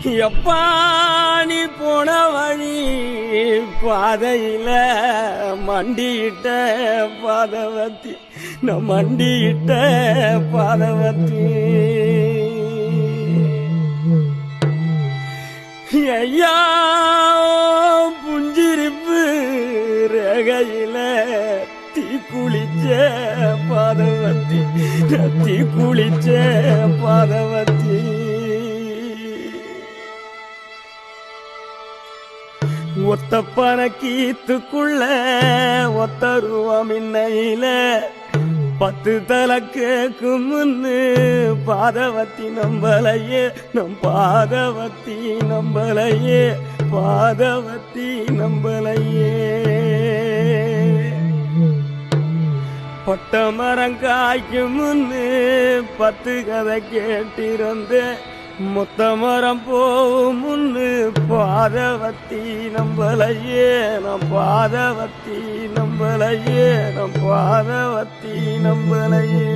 எப்பா நீ போன வழி பாதையில மண்டியிட்ட பாதவத்தி நான் மண்டியிட்ட பாதவத்தி ஐயா புஞ்சிருப்பு ரகையில தீ குளிச்ச பாதவத்தி தீ குளிச்ச பாதவத்தி ஒத்த பணக்கீத்துக்குள்ள ஒத்த ரூபம் இன்னையில 10 தலை கேக்கும் முன்னு பாதவத்தி நம்பலையே நம் பாதவத்தி நம்பலையே பாதவத்தி நம்பலையே பட்ட மரம் காய்க்கும் முன்னு 10 கதை கேட்டிருந்தேன் மொத்த மரம் போகும் முன்னு பாதவத்தி நம்பலையே நம் பாதவத்தி நம்பலையே நம் பாதவத்தி நம்பலையே